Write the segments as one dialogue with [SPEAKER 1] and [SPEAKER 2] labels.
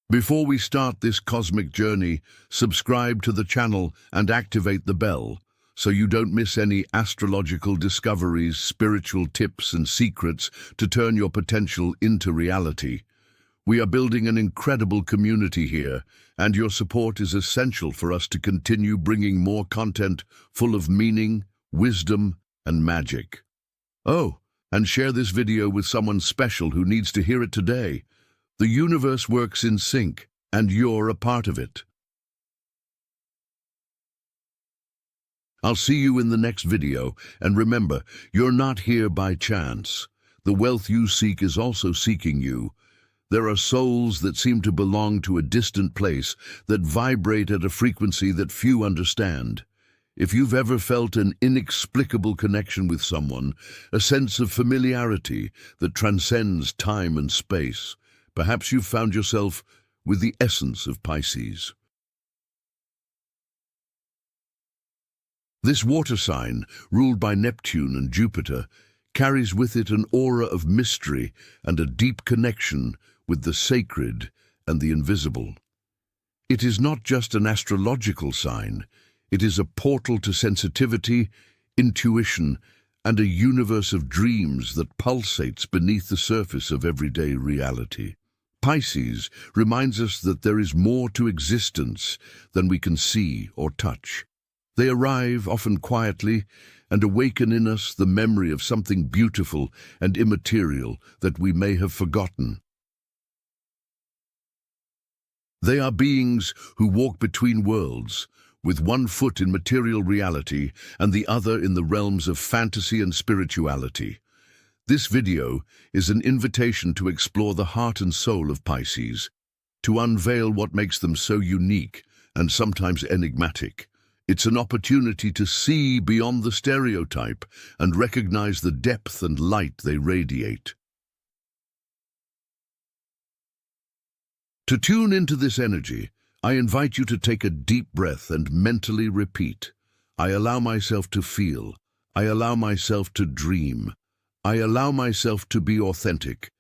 [SPEAKER 1] Before we start this cosmic journey, subscribe to the channel and activate the bell so you don't miss any astrological discoveries, spiritual tips and secrets to turn your potential into reality. We are building an incredible community here, and your support is essential for us to continue bringing more content full of meaning, wisdom, and magic. Oh, and share this video with someone special who needs to hear it today. The universe works in sync, and you're a part of it. I'll see you in the next video, and remember, you're not here by chance. The wealth you seek is also seeking you. There are souls that seem to belong to a distant place, that vibrate at a frequency that few understand. If you've ever felt an inexplicable connection with someone, a sense of familiarity that transcends time and space, perhaps you've found yourself with the essence of Pisces. This water sign, ruled by Neptune and Jupiter, carries with it an aura of mystery and a deep connection with the sacred and the invisible. It is not just an astrological sign, it is a portal to sensitivity, intuition, and a universe of dreams that pulsates beneath the surface of everyday reality. Pisces reminds us that there is more to existence than we can see or touch. They arrive, often quietly, and awaken in us the memory of something beautiful and immaterial that we may have forgotten. They are beings who walk between worlds, with one foot in material reality and the other in the realms of fantasy and spirituality. This video is an invitation to explore the heart and soul of Pisces, to unveil what makes them so unique and sometimes enigmatic. It's an opportunity to see beyond the stereotype and recognize the depth and light they radiate. To tune into this energy, I invite you to take a deep breath and mentally repeat, I allow myself to feel, I allow myself to dream, I allow myself to be authentic.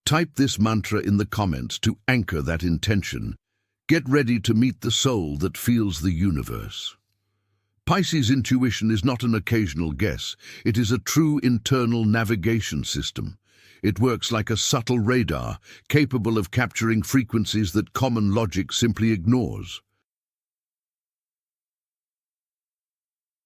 [SPEAKER 1] Type this mantra in the comments to anchor that intention. Get ready to meet the soul that feels the universe. Pisces' intuition is not an occasional guess. It is a true internal navigation system. It works like a subtle radar, capable of capturing frequencies that common logic simply ignores.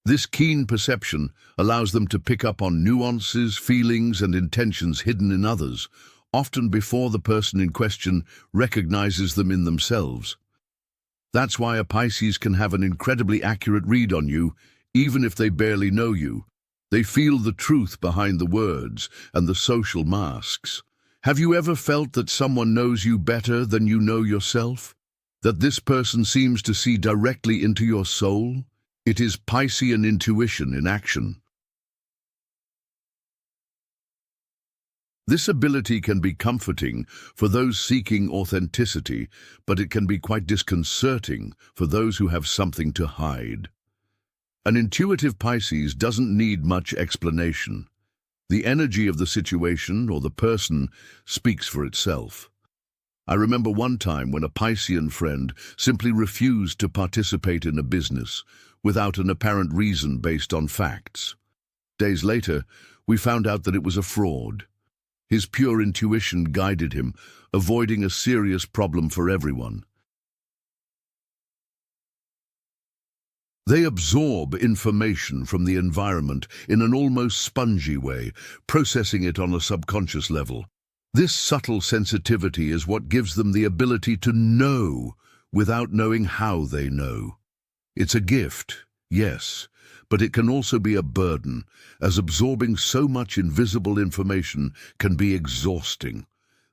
[SPEAKER 1] This keen perception allows them to pick up on nuances, feelings, and intentions hidden in others, often before the person in question recognizes them in themselves. That's why a Pisces can have an incredibly accurate read on you, even if they barely know you. They feel the truth behind the words and the social masks. Have you ever felt that someone knows you better than you know yourself? That this person seems to see directly into your soul? It is Piscean intuition in action. This ability can be comforting for those seeking authenticity, but it can be quite disconcerting for those who have something to hide. An intuitive Pisces doesn't need much explanation. The energy of the situation or the person speaks for itself. I remember one time when a Piscean friend simply refused to participate in a business without an apparent reason based on facts. Days later, we found out that it was a fraud. His pure intuition guided him, avoiding a serious problem for everyone. They absorb information from the environment in an almost spongy way, processing it on a subconscious level. This subtle sensitivity is what gives them the ability to know without knowing how they know. It's a gift, yes, but it can also be a burden, as absorbing so much invisible information can be exhausting.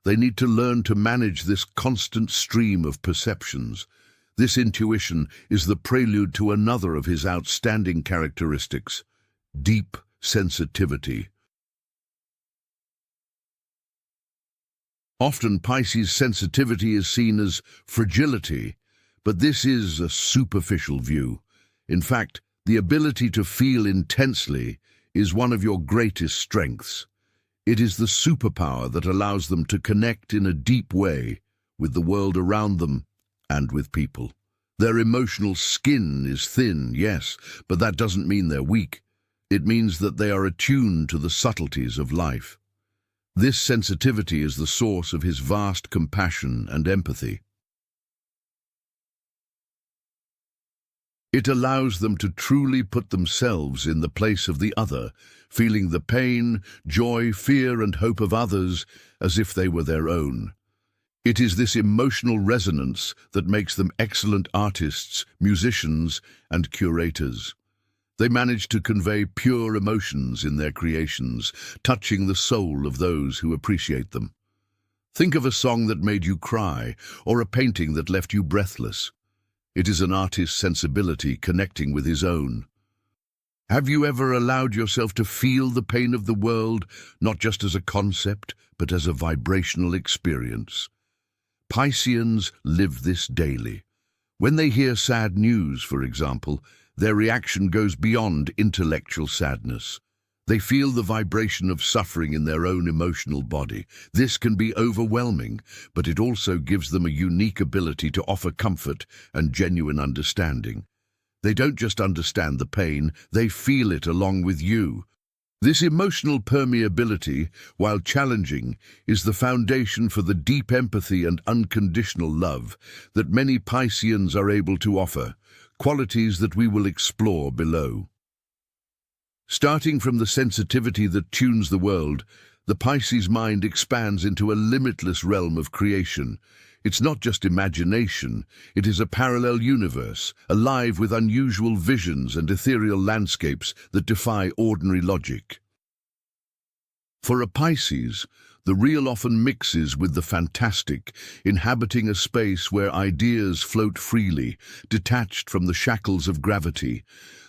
[SPEAKER 1] They need to learn to manage this constant stream of perceptions. This intuition is the prelude to another of his outstanding characteristics, deep sensitivity. Often Pisces' sensitivity is seen as fragility, but this is a superficial view. In fact, the ability to feel intensely is one of your greatest strengths. It is the superpower that allows them to connect in a deep way with the world around them, and with people. Their emotional skin is thin, yes, but that doesn't mean they're weak. It means that they are attuned to the subtleties of life. This sensitivity is the source of his vast compassion and empathy. It allows them to truly put themselves in the place of the other, feeling the pain, joy, fear, and hope of others as if they were their own. It is this emotional resonance that makes them excellent artists, musicians, and curators. They manage to convey pure emotions in their creations, touching the soul of those who appreciate them. Think of a song that made you cry, or a painting that left you breathless. It is an artist's sensibility connecting with his own. Have you ever allowed yourself to feel the pain of the world, not just as a concept, but as a vibrational experience? Pisceans live this daily. When they hear sad news, for example, their reaction goes beyond intellectual sadness. They feel the vibration of suffering in their own emotional body. This can be overwhelming, but it also gives them a unique ability to offer comfort and genuine understanding. They don't just understand the pain, they feel it along with you. This emotional permeability, while challenging, is the foundation for the deep empathy and unconditional love that many Pisceans are able to offer, qualities that we will explore below. Starting from the sensitivity that tunes the world, the Pisces mind expands into a limitless realm of creation. It's not just imagination, it is a parallel universe, alive with unusual visions and ethereal landscapes that defy ordinary logic. For a Pisces, the real often mixes with the fantastic, inhabiting a space where ideas float freely, detached from the shackles of gravity.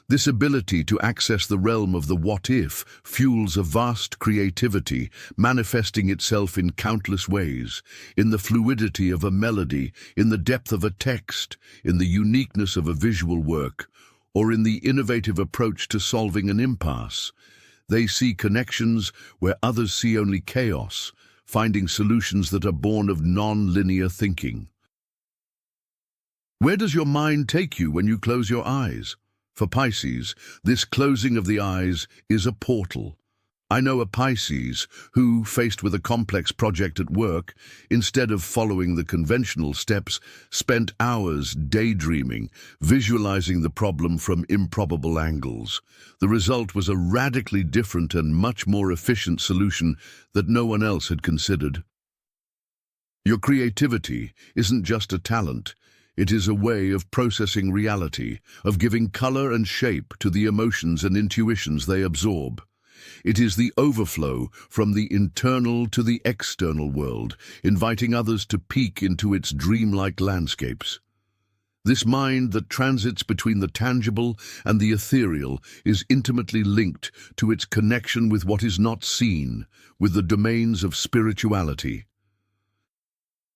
[SPEAKER 1] This ability to access the realm of the what-if fuels a vast creativity, manifesting itself in countless ways, in the fluidity of a melody, in the depth of a text, in the uniqueness of a visual work, or in the innovative approach to solving an impasse. They see connections where others see only chaos, finding solutions that are born of non-linear thinking. Where does your mind take you when you close your eyes? For Pisces, this closing of the eyes is a portal. I know a Pisces who, faced with a complex project at work, instead of following the conventional steps, spent hours daydreaming, visualizing the problem from improbable angles. The result was a radically different and much more efficient solution that no one else had considered. Your creativity isn't just a talent. It is a way of processing reality, of giving color and shape to the emotions and intuitions they absorb. It is the overflow from the internal to the external world, inviting others to peek into its dreamlike landscapes. This mind that transits between the tangible and the ethereal is intimately linked to its connection with what is not seen, with the domains of spirituality.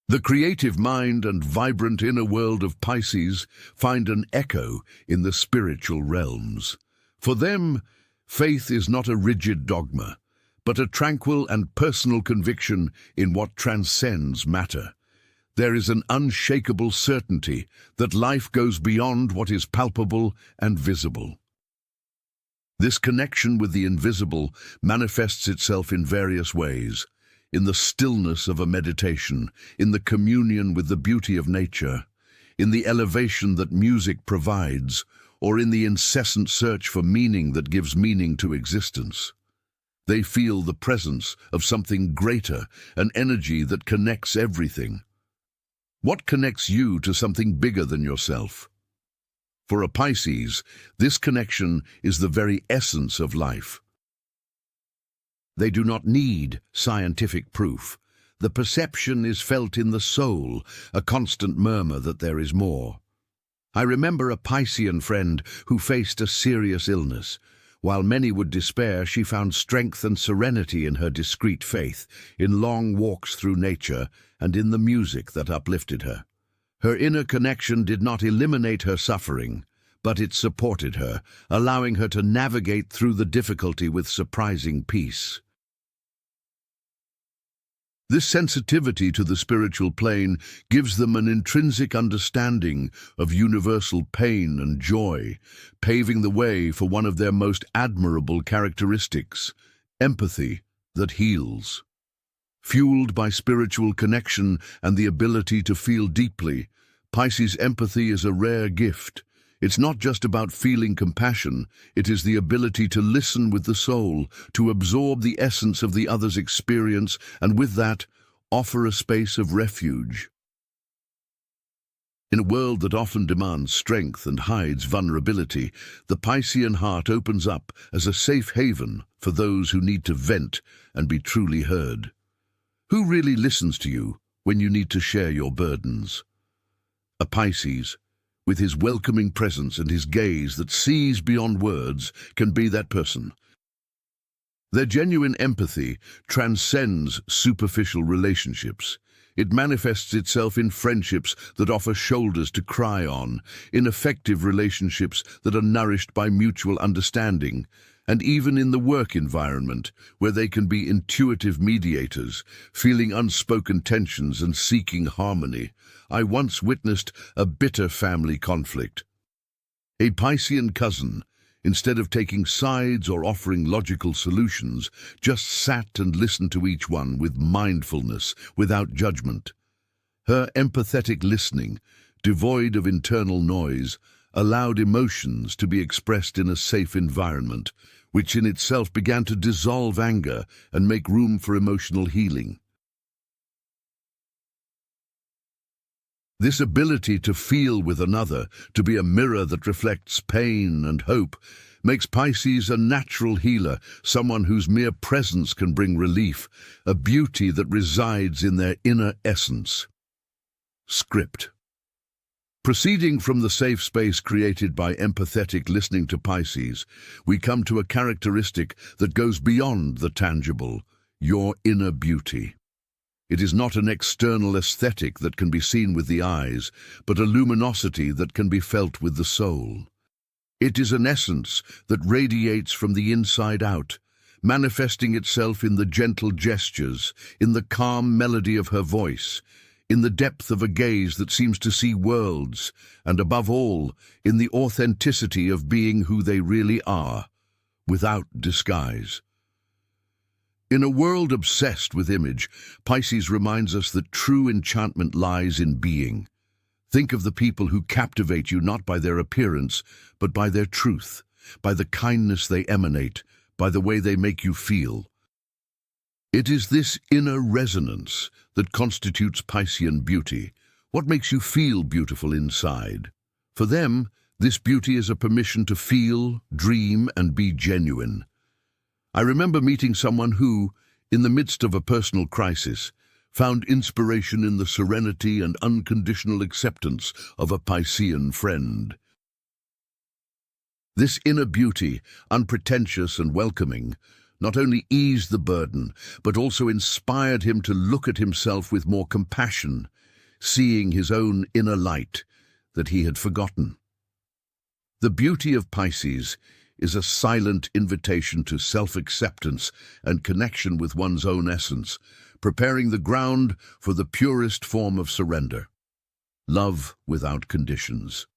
[SPEAKER 1] The creative mind and vibrant inner world of Pisces find an echo in the spiritual realms. For them, faith is not a rigid dogma, but a tranquil and personal conviction in what transcends matter. There is an unshakable certainty that life goes beyond what is palpable and visible. This connection with the invisible manifests itself in various ways. In the stillness of a meditation, in the communion with the beauty of nature, in the elevation that music provides, or in the incessant search for meaning that gives meaning to existence. They feel the presence of something greater, an energy that connects everything. What connects you to something bigger than yourself? For a Pisces, this connection is the very essence of life. They do not need scientific proof. The perception is felt in the soul, a constant murmur that there is more. I remember a Piscean friend who faced a serious illness. While many would despair, she found strength and serenity in her discreet faith, in long walks through nature, and in the music that uplifted her. Her inner connection did not eliminate her suffering, but it supported her, allowing her to navigate through the difficulty with surprising peace. This sensitivity to the spiritual plane gives them an intrinsic understanding of universal pain and joy, paving the way for one of their most admirable characteristics, empathy that heals. Fueled by spiritual connection and the ability to feel deeply, Pisces' empathy is a rare gift. It's not just about feeling compassion, it is the ability to listen with the soul, to absorb the essence of the other's experience, and with that, offer a space of refuge. In a world that often demands strength and hides vulnerability, the Piscean heart opens up as a safe haven for those who need to vent and be truly heard. Who really listens to you when you need to share your burdens? A Pisces, with his welcoming presence and his gaze that sees beyond words, can be that person. Their genuine empathy transcends superficial relationships. It manifests itself in friendships that offer shoulders to cry on, in effective relationships that are nourished by mutual understanding, and even in the work environment, where they can be intuitive mediators, feeling unspoken tensions and seeking harmony. I once witnessed a bitter family conflict. A Piscean cousin, instead of taking sides or offering logical solutions, just sat and listened to each one with mindfulness, without judgment. Her empathetic listening, devoid of internal noise, allowed emotions to be expressed in a safe environment, which in itself began to dissolve anger and make room for emotional healing. This ability to feel with another, to be a mirror that reflects pain and hope, makes Pisces a natural healer, someone whose mere presence can bring relief, a beauty that resides in their inner essence. Script. Proceeding from the safe space created by empathetic listening to Pisces, we come to a characteristic that goes beyond the tangible, your inner beauty. It is not an external aesthetic that can be seen with the eyes, but a luminosity that can be felt with the soul. It is an essence that radiates from the inside out, manifesting itself in the gentle gestures, in the calm melody of her voice, in the depth of a gaze that seems to see worlds, and above all, in the authenticity of being who they really are, without disguise. In a world obsessed with image, Pisces reminds us that true enchantment lies in being. Think of the people who captivate you not by their appearance, but by their truth, by the kindness they emanate, by the way they make you feel. It is this inner resonance that constitutes Piscean beauty. What makes you feel beautiful inside? For them, this beauty is a permission to feel, dream, and be genuine. I remember meeting someone who, in the midst of a personal crisis, found inspiration in the serenity and unconditional acceptance of a Piscean friend. This inner beauty, unpretentious and welcoming, not only eased the burden, but also inspired him to look at himself with more compassion, seeing his own inner light that he had forgotten. The beauty of Pisces is a silent invitation to self-acceptance and connection with one's own essence, preparing the ground for the purest form of surrender, love without conditions.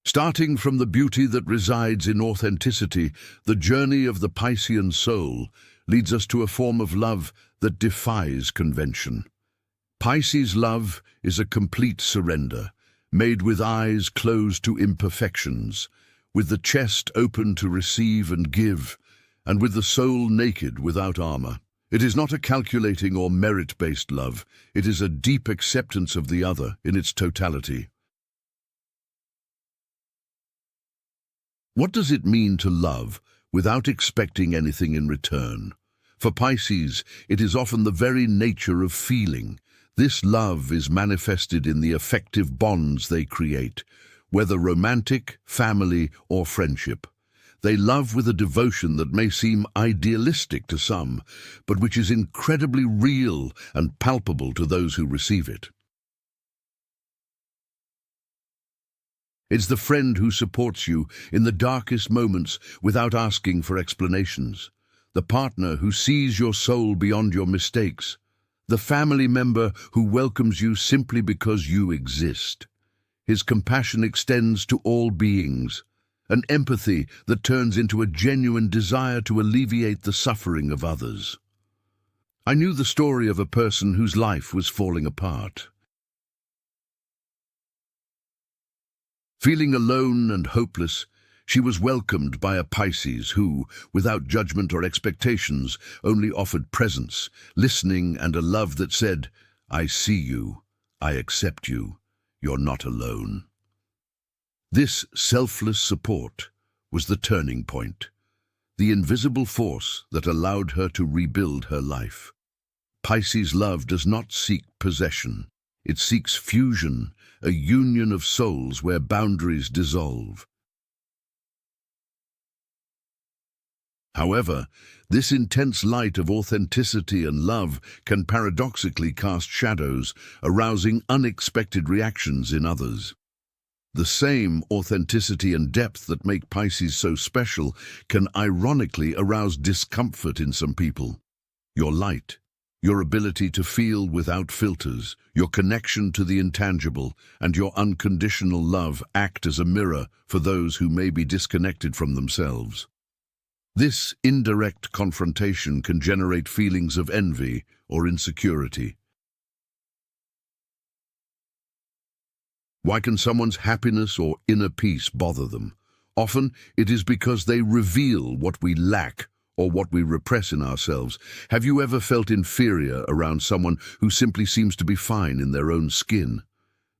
[SPEAKER 1] Starting from the beauty that resides in authenticity, the journey of the Piscean soul leads us to a form of love that defies convention. Pisces love is a complete surrender, made with eyes closed to imperfections, with the chest open to receive and give, and with the soul naked without armor. It is not a calculating or merit-based love. It is a deep acceptance of the other in its totality. What does it mean to love without expecting anything in return? For Pisces, it is often the very nature of feeling. This love is manifested in the affective bonds they create, whether romantic, family, or friendship. They love with a devotion that may seem idealistic to some, but which is incredibly real and palpable to those who receive it. It's the friend who supports you in the darkest moments without asking for explanations. the partner who sees your soul beyond your mistakes, the family member who welcomes you simply because you exist. His compassion extends to all beings, an empathy that turns into a genuine desire to alleviate the suffering of others. I knew the story of a person whose life was falling apart. Feeling alone and hopeless, she was welcomed by a Pisces who, without judgment or expectations, only offered presence, listening, and a love that said, "I see you, I accept you, you're not alone." This selfless support was the turning point, the invisible force that allowed her to rebuild her life. Pisces love does not seek possession. It seeks fusion, a union of souls where boundaries dissolve. However, this intense light of authenticity and love can paradoxically cast shadows, arousing unexpected reactions in others. The same authenticity and depth that make Pisces so special can ironically arouse discomfort in some people. Your light, your ability to feel without filters, your connection to the intangible, and your unconditional love act as a mirror for those who may be disconnected from themselves. This indirect confrontation can generate feelings of envy or insecurity. Why can someone's happiness or inner peace bother them? Often, it is because they reveal what we lack or what we repress in ourselves. Have you ever felt inferior around someone who simply seems to be fine in their own skin?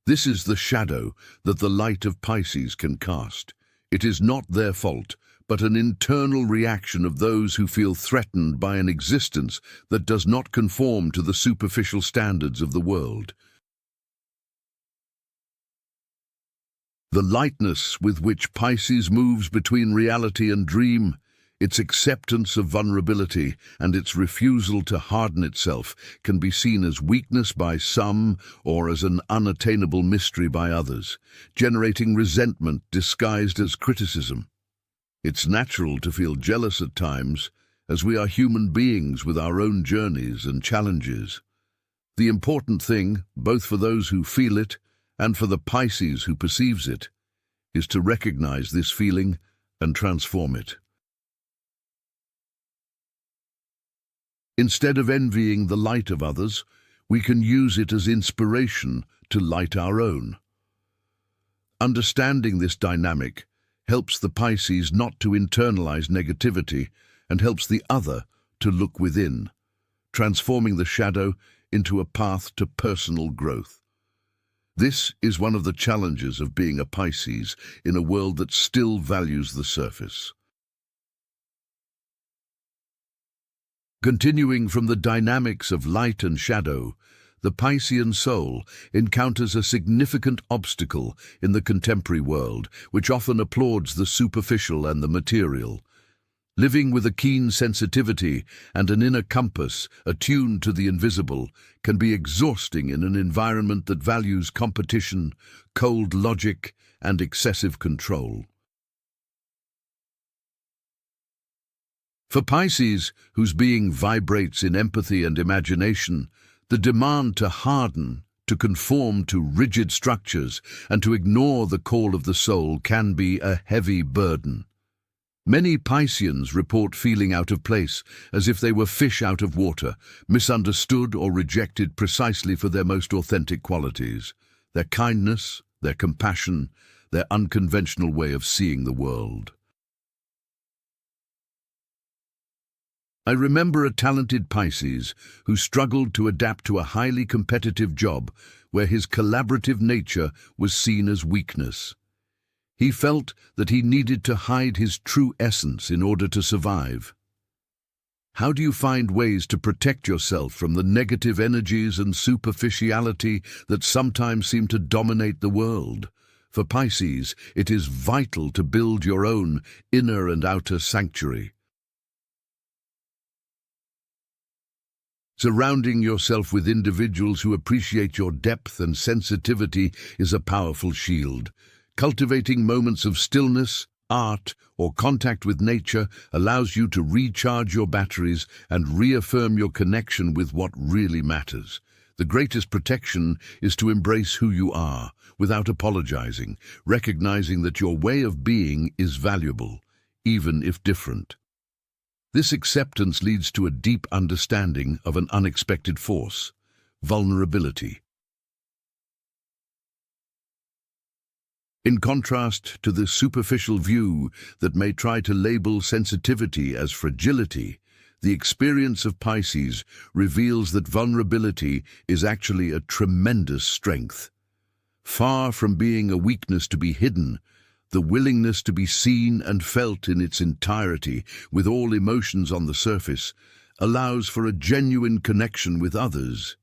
[SPEAKER 1] This is the shadow that the light of Pisces can cast. It is not their fault, but an internal reaction of those who feel threatened by an existence that does not conform to the superficial standards of the world. The lightness with which Pisces moves between reality and dream, its acceptance of vulnerability, and its refusal to harden itself can be seen as weakness by some or as an unattainable mystery by others, generating resentment disguised as criticism. It's natural to feel jealous at times, as we are human beings with our own journeys and challenges. The important thing, both for those who feel it and for the Pisces who perceives it, is to recognize this feeling and transform it. Instead of envying the light of others, we can use it as inspiration to light our own. Understanding this dynamic helps the Pisces not to internalize negativity and helps the other to look within, transforming the shadow into a path to personal growth. This is one of the challenges of being a Pisces in a world that still values the surface. Continuing from the dynamics of light and shadow, the Piscean soul encounters a significant obstacle in the contemporary world, which often applauds the superficial and the material. Living with a keen sensitivity and an inner compass attuned to the invisible can be exhausting in an environment that values competition, cold logic, and excessive control. For Pisces, whose being vibrates in empathy and imagination, the demand to harden, to conform to rigid structures, and to ignore the call of the soul can be a heavy burden. Many Pisceans report feeling out of place, as if they were fish out of water, misunderstood or rejected precisely for their most authentic qualities, their kindness, their compassion, their unconventional way of seeing the world. I remember a talented Pisces who struggled to adapt to a highly competitive job where his collaborative nature was seen as weakness. He felt that he needed to hide his true essence in order to survive. How do you find ways to protect yourself from the negative energies and superficiality that sometimes seem to dominate the world? For Pisces, it is vital to build your own inner and outer sanctuary. Surrounding yourself with individuals who appreciate your depth and sensitivity is a powerful shield. Cultivating moments of stillness, art, or contact with nature allows you to recharge your batteries and reaffirm your connection with what really matters. The greatest protection is to embrace who you are, without apologizing, recognizing that your way of being is valuable, even if different. This acceptance leads to a deep understanding of an unexpected force: vulnerability. In contrast to the superficial view that may try to label sensitivity as fragility, the experience of Pisces reveals that vulnerability is actually a tremendous strength. Far from being a weakness to be hidden, the willingness to be seen and felt in its entirety, with all emotions on the surface, allows for a genuine connection with others.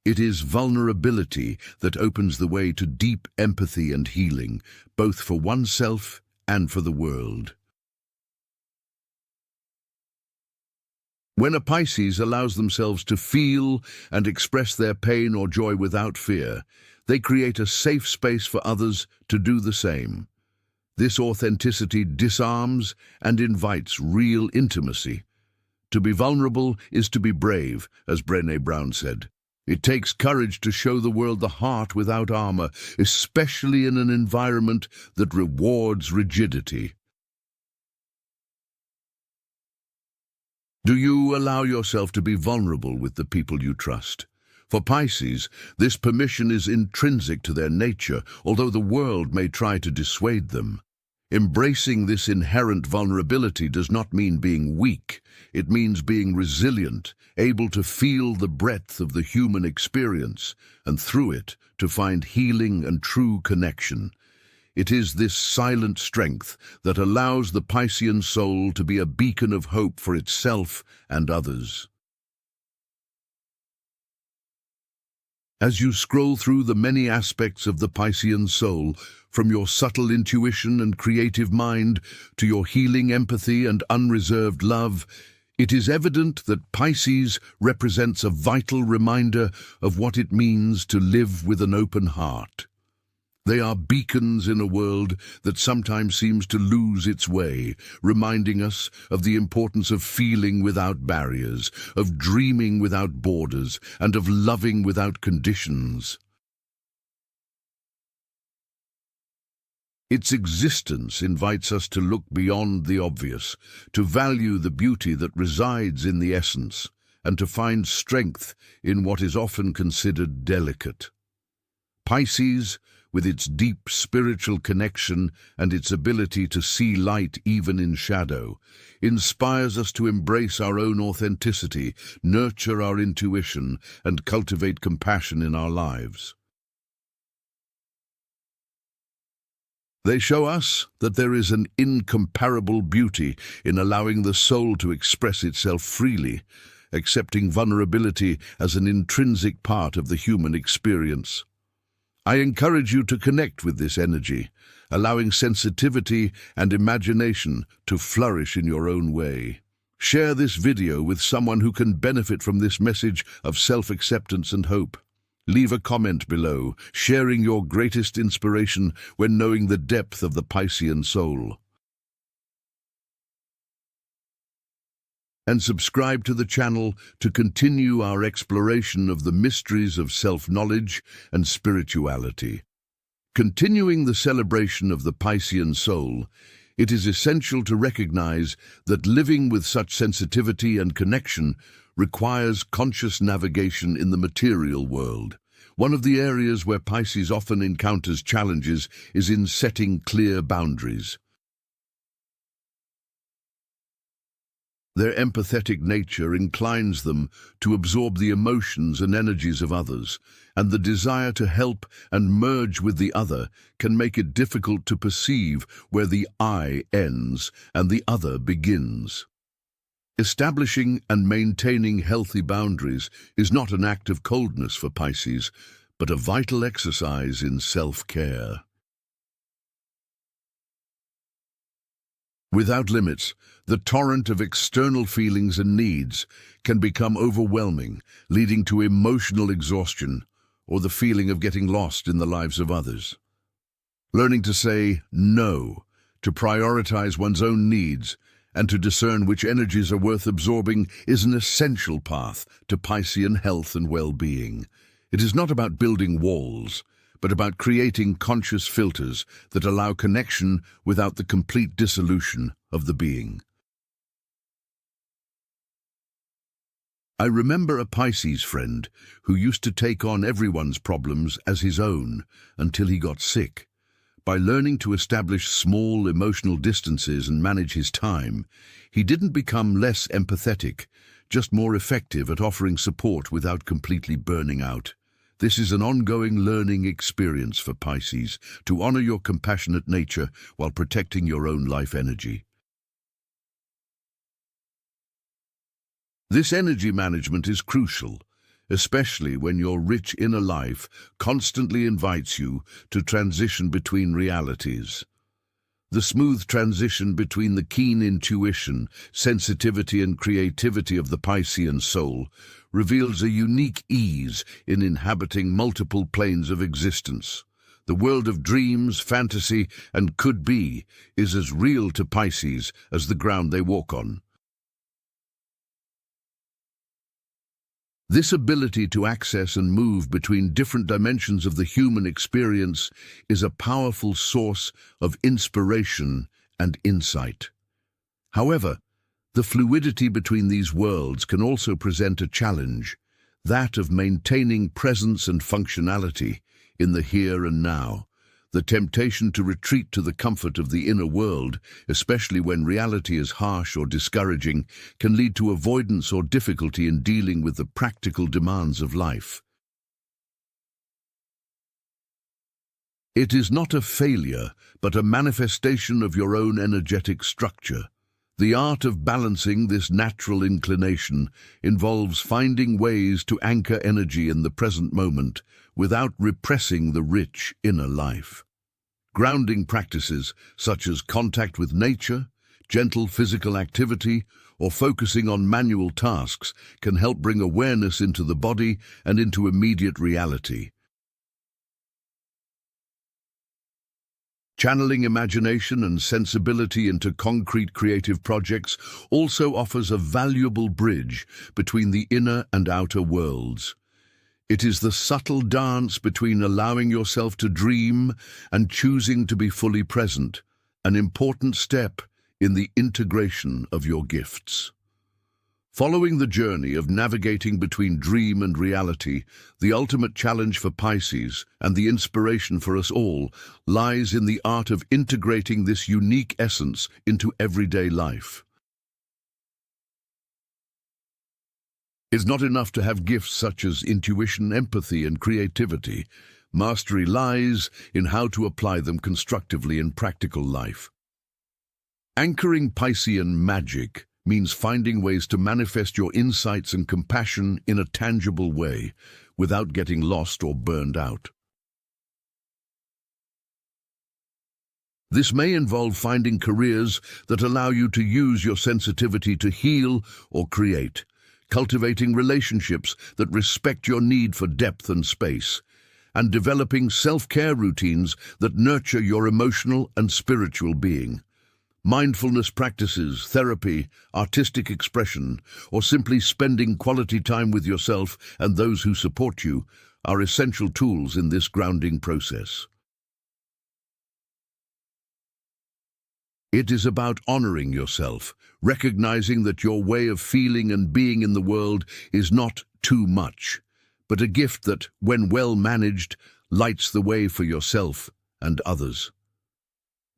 [SPEAKER 1] It is vulnerability that opens the way to deep empathy and healing, both for oneself and for the world. When a Pisces allows themselves to feel and express their pain or joy without fear, they create a safe space for others to do the same. This authenticity disarms and invites real intimacy. To be vulnerable is to be brave, as Brené Brown said. It takes courage to show the world the heart without armor, especially in an environment that rewards rigidity. Do you allow yourself to be vulnerable with the people you trust? For Pisces, this permission is intrinsic to their nature, although the world may try to dissuade them. Embracing this inherent vulnerability does not mean being weak. It means being resilient, able to feel the breadth of the human experience, and through it, to find healing and true connection. It is this silent strength that allows the Piscean soul to be a beacon of hope for itself and others. As you scroll through the many aspects of the Piscean soul, from your subtle intuition and creative mind to your healing empathy and unreserved love, it is evident that Pisces represents a vital reminder of what it means to live with an open heart. They are beacons in a world that sometimes seems to lose its way, reminding us of the importance of feeling without barriers, of dreaming without borders, and of loving without conditions. Its existence invites us to look beyond the obvious, to value the beauty that resides in the essence, and to find strength in what is often considered delicate. Pisces, with its deep spiritual connection and its ability to see light even in shadow, inspires us to embrace our own authenticity, nurture our intuition, and cultivate compassion in our lives. They show us that there is an incomparable beauty in allowing the soul to express itself freely, accepting vulnerability as an intrinsic part of the human experience. I encourage you to connect with this energy, allowing sensitivity and imagination to flourish in your own way. Share this video with someone who can benefit from this message of self-acceptance and hope. Leave a comment below, sharing your greatest inspiration when knowing the depth of the Piscean soul. And subscribe to the channel to continue our exploration of the mysteries of self-knowledge and spirituality. Continuing the celebration of the Piscean soul, it is essential to recognize that living with such sensitivity and connection requires conscious navigation in the material world. One of the areas where Pisces often encounters challenges is in setting clear boundaries. Their empathetic nature inclines them to absorb the emotions and energies of others, and the desire to help and merge with the other can make it difficult to perceive where the I ends and the other begins. Establishing and maintaining healthy boundaries is not an act of coldness for Pisces, but a vital exercise in self-care. Without limits, the torrent of external feelings and needs can become overwhelming, leading to emotional exhaustion or the feeling of getting lost in the lives of others. Learning to say no To prioritize one's own needs and to discern which energies are worth absorbing is an essential path to Piscean health and well-being. It is not about building walls, but about creating conscious filters that allow connection without the complete dissolution of the being. I remember a Pisces friend who used to take on everyone's problems as his own until he got sick. By learning to establish small emotional distances and manage his time, he didn't become less empathetic, just more effective at offering support without completely burning out. This is an ongoing learning experience for Pisces, to honor your compassionate nature while protecting your own life energy. This energy management is crucial, especially when your rich inner life constantly invites you to transition between realities. The smooth transition between the keen intuition, sensitivity and creativity of the Piscean soul reveals a unique ease in inhabiting multiple planes of existence. The world of dreams, fantasy and could-be is as real to Pisces as the ground they walk on. This ability to access and move between different dimensions of the human experience is a powerful source of inspiration and insight. However, the fluidity between these worlds can also present a challenge, that of maintaining presence and functionality in the here and now. The temptation to retreat to the comfort of the inner world, especially when reality is harsh or discouraging, can lead to avoidance or difficulty in dealing with the practical demands of life. It is not a failure, but a manifestation of your own energetic structure. The art of balancing this natural inclination involves finding ways to anchor energy in the present moment without repressing the rich inner life. Grounding practices such as contact with nature, gentle physical activity, or focusing on manual tasks can help bring awareness into the body and into immediate reality. Channeling imagination and sensibility into concrete creative projects also offers a valuable bridge between the inner and outer worlds. It is the subtle dance between allowing yourself to dream and choosing to be fully present, an important step in the integration of your gifts. Following the journey of navigating between dream and reality, the ultimate challenge for Pisces and the inspiration for us all lies in the art of integrating this unique essence into everyday life. It's not enough to have gifts such as intuition, empathy, and creativity. Mastery lies in how to apply them constructively in practical life. Anchoring Piscean magic means finding ways to manifest your insights and compassion in a tangible way without getting lost or burned out. This may involve finding careers that allow you to use your sensitivity to heal or create, cultivating relationships that respect your need for depth and space, and developing self-care routines that nurture your emotional and spiritual being. Mindfulness practices, therapy, artistic expression, or simply spending quality time with yourself and those who support you are essential tools in this grounding process. It is about honoring yourself, recognizing that your way of feeling and being in the world is not too much, but a gift that, when well managed, lights the way for yourself and others.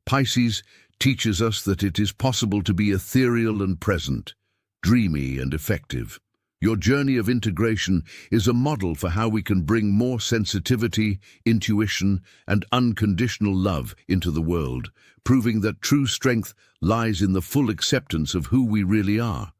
[SPEAKER 1] Pisces teaches us that it is possible to be ethereal and present, dreamy and effective. Your journey of integration is a model for how we can bring more sensitivity, intuition, and unconditional love into the world, proving that true strength lies in the full acceptance of who we really are.